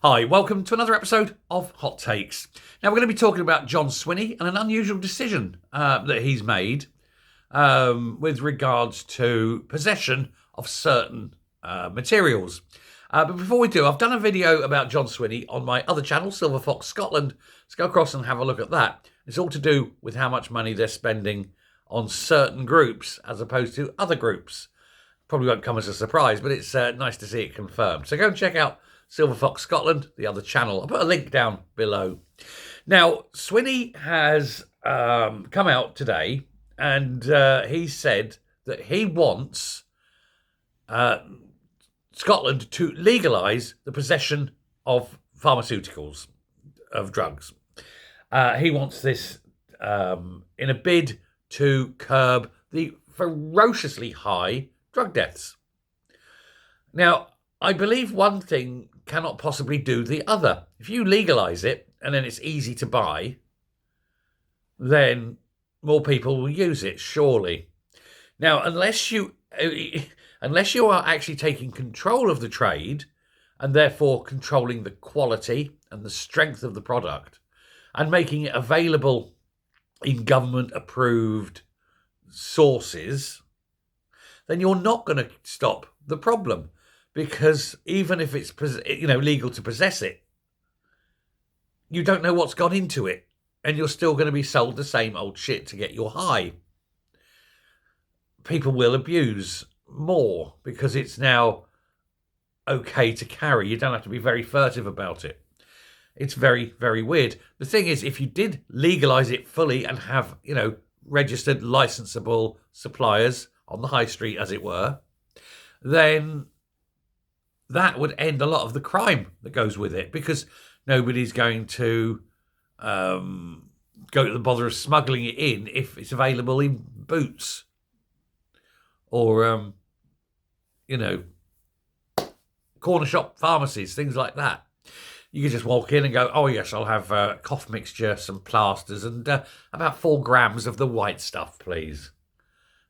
Hi, welcome to another episode of Hot Takes. Now we're going to be talking about John Swinney and an unusual decision that he's made with regards to possession of certain materials. But before we do, I've done a video about John Swinney on my other channel, Silver Fox Scotland. Let's go across and have a look at that. It's all to do with how much money they're spending on certain groups as opposed to other groups. Probably won't come as a surprise, but it's nice to see it confirmed. So go and check out Silver Fox Scotland, the other channel. I'll put a link down below. Now, Swinney has come out today and he said that he wants Scotland to legalise the possession of pharmaceuticals, of drugs. He wants this in a bid to curb the ferociously high drug deaths. Now, I believe one thing cannot possibly do the other. If you legalise it and then it's easy to buy, then more people will use it, surely. Now, unless you are actually taking control of the trade and therefore controlling the quality and the strength of the product and making it available in government-approved sources, then you're not going to stop the problem. Because even if it's legal to possess it, you don't know what's gone into it, and you're still going to be sold the same old shit to get your high. People will abuse more because it's now okay to carry. You don't have to be very furtive about it. It's very, very weird. The thing is, if you did legalise it fully and have, registered, licensable suppliers on the high street, as it were, then that would end a lot of the crime that goes with it, because nobody's going to go to the bother of smuggling it in if it's available in Boots or, corner shop pharmacies, things like that. You can just walk in and go, oh, yes, I'll have cough mixture, some plasters, and about 4 grams of the white stuff, please.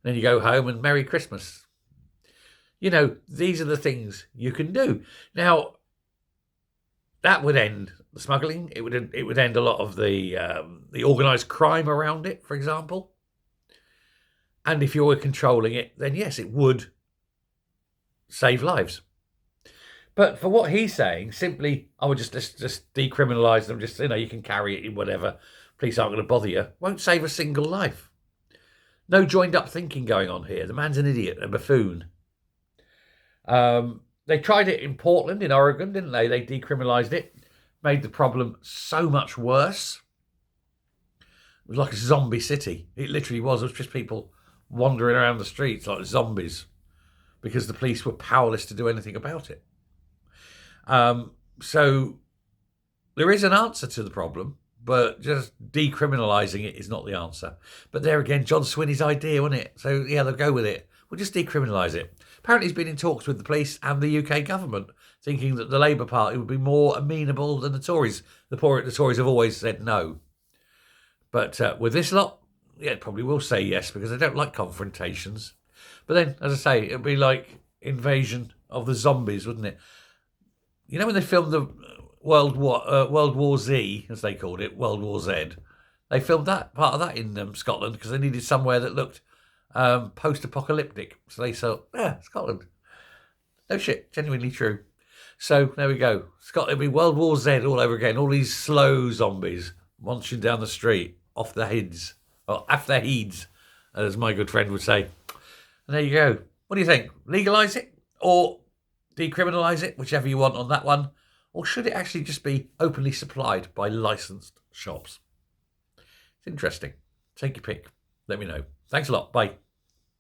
Then you go home and Merry Christmas. These are the things you can do. Now, that would end the smuggling. It would end a lot of the organised crime around it, for example. And if you were controlling it, then yes, it would save lives. But for what he's saying, simply, I would just decriminalise them. Just, you can carry it in whatever. Police aren't going to bother you. Won't save a single life. No joined up thinking going on here. The man's an idiot, a buffoon. They tried it in Portland, in Oregon, didn't they? They decriminalised it, made the problem so much worse. It was like a zombie city. It literally was. It was just people wandering around the streets like zombies because the police were powerless to do anything about it. So there is an answer to the problem, but just decriminalising it is not the answer. But there again, John Swinney's idea, wasn't it? So, yeah, they'll go with it. We'll just decriminalise it. Apparently he's been in talks with the police and the UK government, thinking that the Labour Party would be more amenable than the Tories. The Tories have always said no. But with this lot, yeah, probably will say yes, because they don't like confrontations. But then, as I say, it'd be like Invasion of the Zombies, wouldn't it? When they filmed the World War Z, as they called it, World War Z, they filmed that part of that in Scotland because they needed somewhere that looked post-apocalyptic. So they thought, Scotland. No shit, genuinely true. So there we go. Scotland will be World War Z all over again. All these slow zombies munching down the street, off their heads, or off their heads, as my good friend would say. And there you go. What do you think? Legalise it or decriminalise it, whichever you want on that one? Or should it actually just be openly supplied by licensed shops? It's interesting. Take your pick. Let me know. Thanks a lot. Bye.